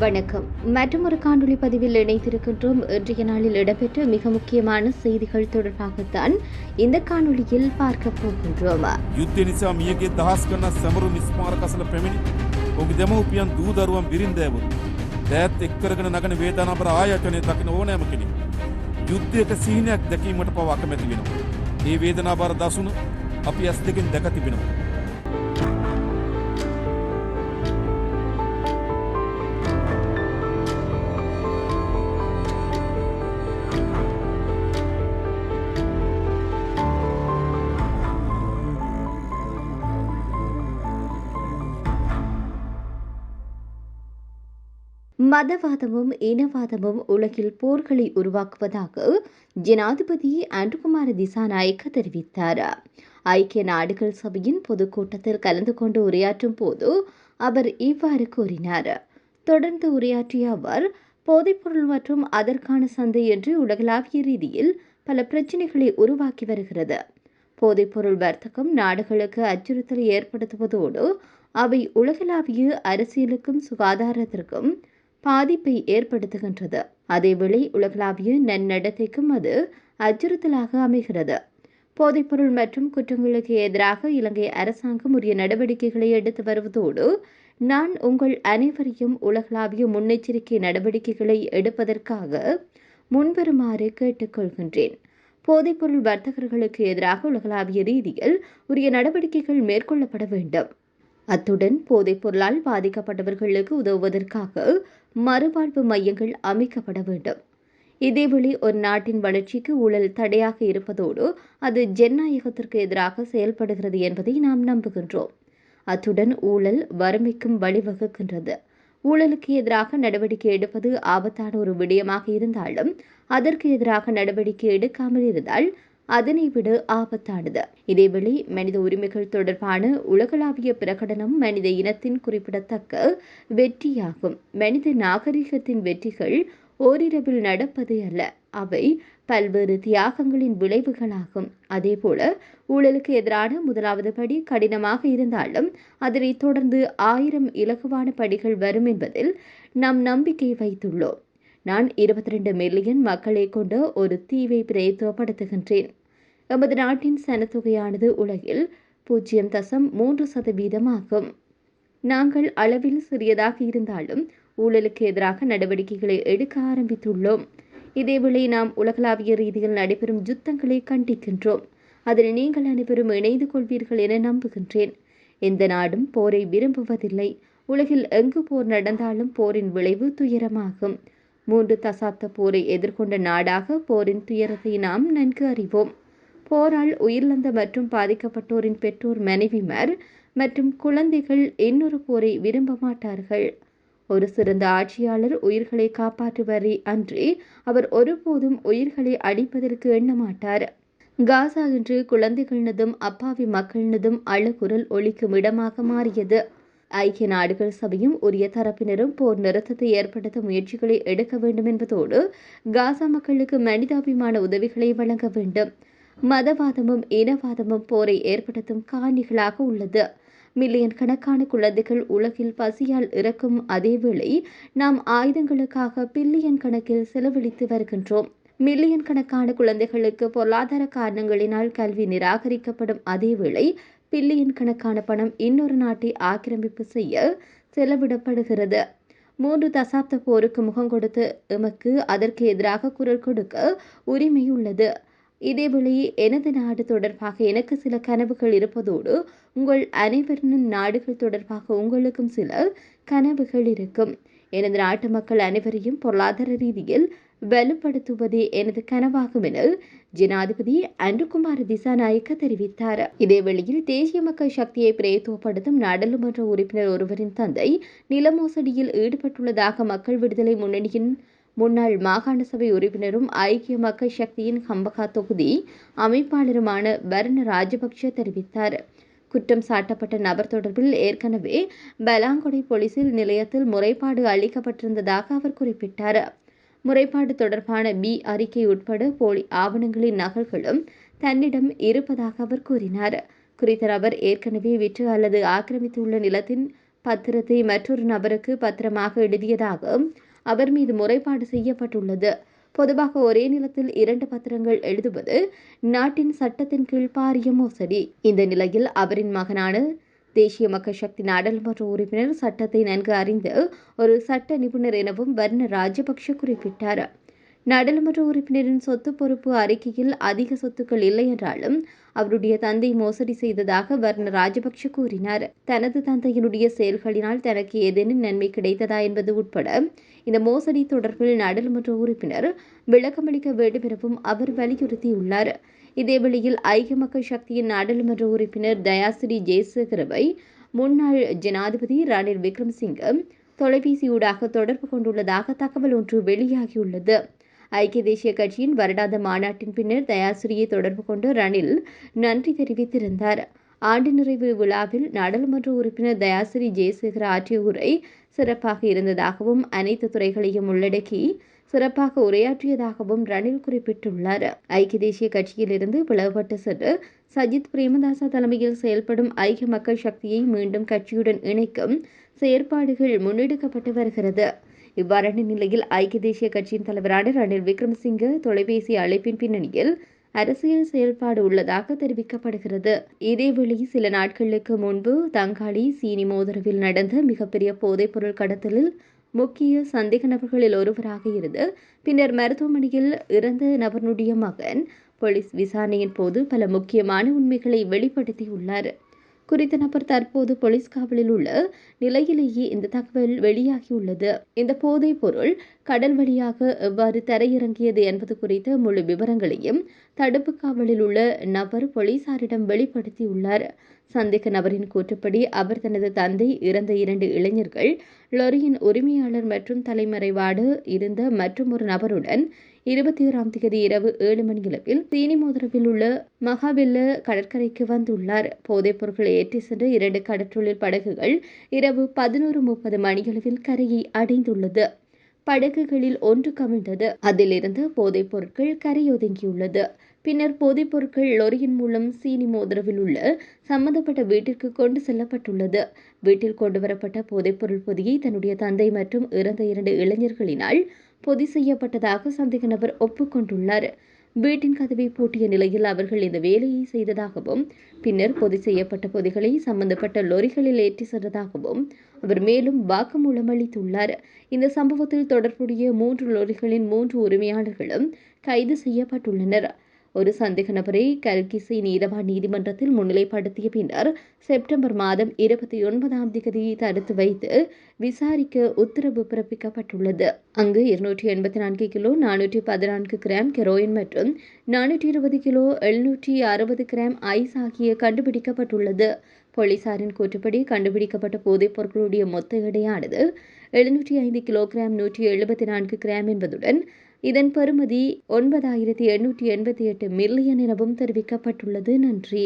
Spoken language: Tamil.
வணக்கம். மற்றொரு காணொலி பதிவில் இணைத்திருக்கின்றோம். இன்றைய நாளில் இடம்பெற்ற மிக முக்கியமான செய்திகள் தொடர்பாகத்தான் இந்த காணொலியில் பார்க்க போகின்றோம். යුද්ධ නිසා මියගේ දහස් ගණන් සැමරු නිස්මාරක අසල පැමිණි ඔහුගේ දෙමව්පියන් දූ දරුවන් බිරින්දෑවුණු. දෑත් එක් කරගෙන නගන වේදනාබර ආයතනය දකින ඕනෑම කෙනෙක් යුද්ධයක සිහිනයක් දැකීමට පවා අකමැති වෙනවා. ඒ වේදනාබර දසුන අපි ඇස් දෙකෙන් දැක තිබෙනවා. மதவாதமும் இனவாதமும் உலகில் போர்களை உருவாக்குவதாக ஜனாதிபதி அன்ருகுமார திசாநாயக்க தெரிவித்தார். ஐக்கிய நாடுகள் சபையின் பொதுக்கூட்டத்தில் கலந்து கொண்டு உரையாற்றும் போது அவர் இவ்வாறு கூறினார். தொடர்ந்து உரையாற்றிய அவர், போதைப்பொருள் மற்றும் அதற்கான சந்தை என்று உலகளாவிய ரீதியில் பல பிரச்சினைகளை உருவாக்கி வருகிறது. போதைப்பொருள் வர்த்தகம் நாடுகளுக்கு அச்சுறுத்தலை ஏற்படுத்துவதோடு அவை உலகளாவிய அரசியலுக்கும் சுகாதாரத்திற்கும் பாதிப்பை ஏற்படுத்துகின்றது. அதேவேளை உலகளாவிய நன்னடத்தைக்கும் அது அச்சுறுத்தலாக அமைகிறது. போதைப்பொருள் மற்றும் குற்றங்களுக்கு எதிராக இலங்கை அரசாங்கம் உரிய நடவடிக்கைகளை எடுத்து வருவதோடு நான் உங்கள் அனைவரையும் உலகளாவிய முன்னெச்சரிக்கை நடவடிக்கைகளை எடுப்பதற்காக முன்வருமாறு கேட்டுக்கொள்கின்றேன். போதைப்பொருள் வர்த்தகர்களுக்கு எதிராக உலகளாவிய ரீதியில் உரிய நடவடிக்கைகள் மேற்கொள்ளப்பட வேண்டும். அத்துடன் போதைப் பொருளால் பாதிக்கப்பட்டவர்களுக்கு உதவுவதற்காக மறுவாழ்வு மையங்கள் அமைக்கப்பட வேண்டும். இதேவேளை ஒரு நாட்டின் வளர்ச்சிக்கு ஊழல் தடையாக இருப்பதோடு அது ஜனநாயகத்திற்கு எதிராக செயல்படுகிறது என்பதை நாம் நம்புகின்றோம். அத்துடன் ஊழல் வறுமைக்கும் வழிவகுக்கின்றது. ஊழலுக்கு எதிராக நடவடிக்கை எடுப்பது ஆபத்தான ஒரு விடயமாக இருந்தாலும் அதற்கு எதிராக நடவடிக்கை எடுக்காமல் இருந்தால் அதனை விட ஆபத்தானது. இதேவேளை மனித உரிமைகள் தொடர்பான உலகளாவிய பிரகடனம் மனித இனத்தின் குறிப்பிடத்தக்க வெற்றியாகும். மனித நாகரிகத்தின் வெற்றிகள் ஓரிரவில் நடப்பது அல்ல, அவை பல்வேறு தியாகங்களின் விளைவுகளாகும். அதேபோல ஊழலுக்கு எதிரான முதலாவது படி கடினமாக இருந்தாலும் அதனை தொடர்ந்து 1000 இலகுவான படிகள் வரும் என்பதில் நாம் நம்பிக்கை வைத்துள்ளோம். நான் 22 மில்லியன் மக்களை கொண்ட ஒரு தீவை பிரதித்துவப்படுத்துகின்றேன். எமது நாட்டின் சனத்தொகையானது உலகில் 0.3% ஆகும். நாங்கள் அளவில் சிறியதாக இருந்தாலும் ஊழலுக்கு எதிராக நடவடிக்கைகளை எடுக்க ஆரம்பித்துள்ளோம். இதேவேளை நாம் உலகளாவிய ரீதியில் நடைபெறும் யுத்தங்களை கண்டிக்கின்றோம். அதில் நீங்கள் அனைவரும் இணைந்து கொள்வீர்கள் என நம்புகின்றேன். எந்த நாடும் போரை விரும்புவதில்லை. உலகில் எங்கு போர் நடந்தாலும் போரின் விளைவு துயரமாகும். 3 தசாப்த போரை எதிர்கொண்ட நாடாக போரின் துயரத்தை நாம் நன்கு அறிவோம். போரால் உயிரிழந்த மற்றும் பாதிக்கப்பட்டோரின் பெற்றோர், மனைவிமார் மற்றும் குழந்தைகள் இன்னொரு போரை விரும்ப மாட்டார்கள். ஒரு சிறந்த ஆட்சியாளர் உயிர்களை காப்பாற்றுவரே அன்றி அவர் ஒருபோதும் உயிர்களை அழிப்பதற்கு எண்ணமாட்டார். காசா இன்று குழந்தைகளினதும் அப்பாவி மக்களினதும் அழுகுரல் ஒலிக்கும் இடமாக மாறியது. ஐக்கிய நாடுகள் சபையும் உரிய தரப்பினரும் போர் நிறுத்தத்தை ஏற்படுத்த முயற்சிகளை எடுக்க வேண்டும் என்பதோடு காசா மக்களுக்கு மனிதாபிமான உதவிகளை வழங்க வேண்டும். மதவாதமும் இனவாதமும் போரை ஏற்படுத்தும் காரணிகளாக உள்ளது. மில்லியன் கணக்கான குழந்தைகள் உலகில் பசியால் இறக்கும் அதேவேளை நாம் ஆயுதங்களுக்காக பில்லியன் கணக்கில் செலவழித்து வருகின்றோம். மில்லியன் கணக்கான குழந்தைகளுக்கு பொருளாதார காரணங்களினால் கல்வி நிராகரிக்கப்படும் அதேவேளை பில்லியன் கணக்கான பணம் இன்னொரு நாட்டை ஆக்கிரமிப்பு செய்ய செலவிடப்படுகிறது. 3 தசாப்த போருக்கு முகம் கொடுத்து எமக்கு அதற்கு எதிராக குரல் கொடுக்க உரிமை உள்ளது. இதேவேளை எனது நாடு தொடர்பாக எனக்கு சில கனவுகள் இருப்பதோடு உங்கள் அனைவரின் நாடுகள் தொடர்பாக உங்களுக்கும் சில கனவுகள் இருக்கும். எனது நாட்டு மக்கள் அனைவரையும் பொருளாதார ரீதியில் வலுப்படுத்துவதே எனது கனவாகும் என ஜனாதிபதி அன்ருகுமார திசாநாயக்க தெரிவித்தார். இதேவேளையில் தேசிய மக்கள் சக்தியை பிரதித்துவப்படுத்தும் நாடாளுமன்ற உறுப்பினர் ஒருவரின் தந்தை நில மோசடியில் ஈடுபட்டுள்ளதாக மக்கள் விடுதலை முன்னணியின் முன்னாள் மாகாண சபை உறுப்பினரும் ஐக்கிய மக்கள் சக்தியின் ஹம்பகா தொகுதி அமைப்பாளருமான பரண ராஜபக்ஷ தெரிவித்தார். குற்றம் சாட்டப்பட்ட நபர் தொடர்பில் ஏற்கனவே பலாங்கொடை போலீஸ் நிலையத்தில் முறைப்பாடு அளிக்கப்பட்டிருந்ததாக அவர் குறிப்பிட்டார். முறைப்பாடு தொடர்பான அறிக்கை உட்பட போலி ஆவணங்களின் நகல்களும் தன்னிடம் இருப்பதாக அவர் கூறினார். குறித்த நபர் ஏற்கனவே விற்று அல்லது ஆக்கிரமித்துள்ள நிலத்தின் பத்திரத்தை மற்றொரு நபருக்கு பத்திரமாக எழுதியதாக அவர் மீது முறைப்பாடு செய்யப்பட்டுள்ளது. பொதுவாக ஒரே நிலத்தில் 2 பத்திரங்கள் எழுதுவது நாட்டின் சட்டத்தின் கீழ் பாரிய மோசடி. இந்த நிலையில் அவரின் மகனான தேசிய மக்கள் சக்தி நாடாளுமன்ற உறுப்பினர் சட்டத்தை நன்கு அறிந்த ஒரு சட்ட நிபுணர் எனவும் வர்ண ராஜபக்ஷ குறிப்பிட்டார். நாடாளுமன்ற உறுப்பினரின் சொத்து பொறுப்பு அறிக்கையில் அதிக சொத்துக்கள் இல்லை என்றாலும் அவருடைய தந்தை மோசடி செய்ததாக வர்ண ராஜபக்ஷ கூறினார். தனது தந்தையினுடைய செயல்களினால் தனக்கு ஏதேனும் நன்மை கிடைத்ததா என்பது உட்பட இந்த மோசடி தொடர்பில் நாடாளுமன்ற உறுப்பினர் விளக்கமளிக்க வேண்டும் எனவும் அவர் வலியுறுத்தியுள்ளார். இதேவேளையில் ஐக்கிய மக்கள் சக்தியின் நாடாளுமன்ற உறுப்பினர் தயாசிறி ஜெயசேகரவை முன்னாள் ஜனாதிபதி ரணில் விக்ரமசிங்க தொலைபேசியூடாக தொடர்பு கொண்டுள்ளதாக தகவல் ஒன்று வெளியாகியுள்ளது. ஐக்கிய தேசிய கட்சியின் வருடாந்த மாநாட்டின் பின்னர் தயாசிரியை தொடர்பு கொண்டு ரணில் நன்றி தெரிவித்திருந்தார். ஆண்டு நிறைவு விழாவில் நாடாளுமன்ற உறுப்பினர் தயாசிரி ஜெயசேகர் ஆற்றிய உரை சிறப்பாக இருந்ததாகவும் அனைத்து துறைகளையும் உள்ளடக்கி சிறப்பாக உரையாற்றியதாகவும் ரணில் குறிப்பிட்டுள்ளார். ஐக்கிய தேசிய கட்சியிலிருந்து பிளவுபட்டு சென்று சஜித் பிரேமதாச தலைமையில் செயல்படும் ஐக்கிய மக்கள் சக்தியை மீண்டும் கட்சியுடன் இணைக்கும் செயற்பாடுகள் முன்னெடுக்கப்பட்டு வருகிறது. இவ்வாறான நிலையில் ஐக்கிய தேசிய கட்சியின் தலைவரான ரணில் விக்ரமசிங்க தொலைபேசி அழைப்பின் பின்னணியில் அரசியல் செயல்பாடு உள்ளதாக தெரிவிக்கப்படுகிறது. இதேவேளை சில நாட்களுக்கு முன்பு தங்காளி சீனி மோதரவில் நடந்த மிகப்பெரிய போதைப்பொருள் கடத்தலில் முக்கிய சந்தேக நபர்களில் ஒருவராக இருந்து பின்னர் மருத்துவமனையில் இறந்த நபருடைய மகன் போலீஸ் விசாரணையின் போது பல முக்கியமான உண்மைகளை வெளிப்படுத்தியுள்ளார். குறித்த நபர் தற்போது போலீஸ் காவலில் உள்ள நிலையிலேயே இந்த தகவல் வெளியாகியுள்ளது. இந்த போதைப் பொருள் கடல் வழியாக எவ்வாறு தரையிறங்கியது என்பது குறித்த முழு விவரங்களையும் தடுப்பு காவலில் உள்ள நபர் போலீசாரிடம் வெளிப்படுத்தியுள்ளார். சந்தேக நபரின் கூற்றுப்படி அவர் தனது தந்தை இறந்த 2 இளைஞர்கள் லொரியின் உரிமையாளர் மற்றும் தலைமறைவாடு இருந்த மற்றொரு நபருடன் 21ஆம் தேதி இரவு 7 மணியளவில் சீனி மோதரவில் உள்ள மகாவெல்ல கடற்கரைக்கு வந்துள்ளார். போதைப் பொருட்களை ஏற்றி சென்ற 2 கடற்றொழில் படகுகள் இரவு 11:30 மணியளவில் கரையை அடைந்துள்ளது. படகுகளில் ஒன்று கவிழ்ந்தது. அதிலிருந்து போதைப் பொருட்கள் கரையொதுங்கியுள்ளது. பின்னர் போதைப் பொருட்கள் லொரியின் மூலம் சீனி மோதரவில் உள்ள சம்பந்தப்பட்ட வீட்டிற்கு கொண்டு செல்லப்பட்டுள்ளது. வீட்டில் கொண்டுவரப்பட்ட போதைப்பொருள் பொதியை தன்னுடைய தந்தை மற்றும் இறந்த 2 இளைஞர்களினால் பொதி செய்யப்பட்டதாக சந்தேக நபர் ஒப்புக்கொண்டுள்ளார். வீட்டின் கதவை பூட்டிய நிலையில் அவர்கள் இந்த வேலையை செய்ததாகவும் பின்னர் பொதி செய்யப்பட்ட பொதிகளை சம்பந்தப்பட்ட லொரிகளில் ஏற்றி சென்றதாகவும் அவர் மேலும் வாக்குமூலம் அளித்துள்ளார். இந்த சம்பவத்தில் தொடர்புடைய 3 லொரிகளின் 3 உரிமையாளர்களும் கைது செய்யப்பட்டுள்ளனர். ஒரு சந்தேக நபரை கல்கிசை நீதவான் நீதிமன்றத்தில் முன்னிலைப்படுத்திய பின்னர் செப்டம்பர் மாதம் 29ஆம் தேதி தடுத்து வைத்து விசாரிக்க உத்தரவு பிறப்பிக்கப்பட்டுள்ளது. அங்கு 284 கிலோ 414 கிராம் ஹெரோயின் மற்றும் 420 கிலோ 760 கிராம் ஐஸ் ஆகிய கண்டுபிடிக்கப்பட்டுள்ளது. போலீசாரின் கூற்றுப்படி கண்டுபிடிக்கப்பட்ட போதைப் பொருட்களுடைய மொத்த எடையானது 705 கிலோகிராம் 174 கிராம் என்பதுடன் இதன் பெறுமதி 9,888 மில்லியன் எனவும் தெரிவிக்கப்பட்டுள்ளது. நன்றி.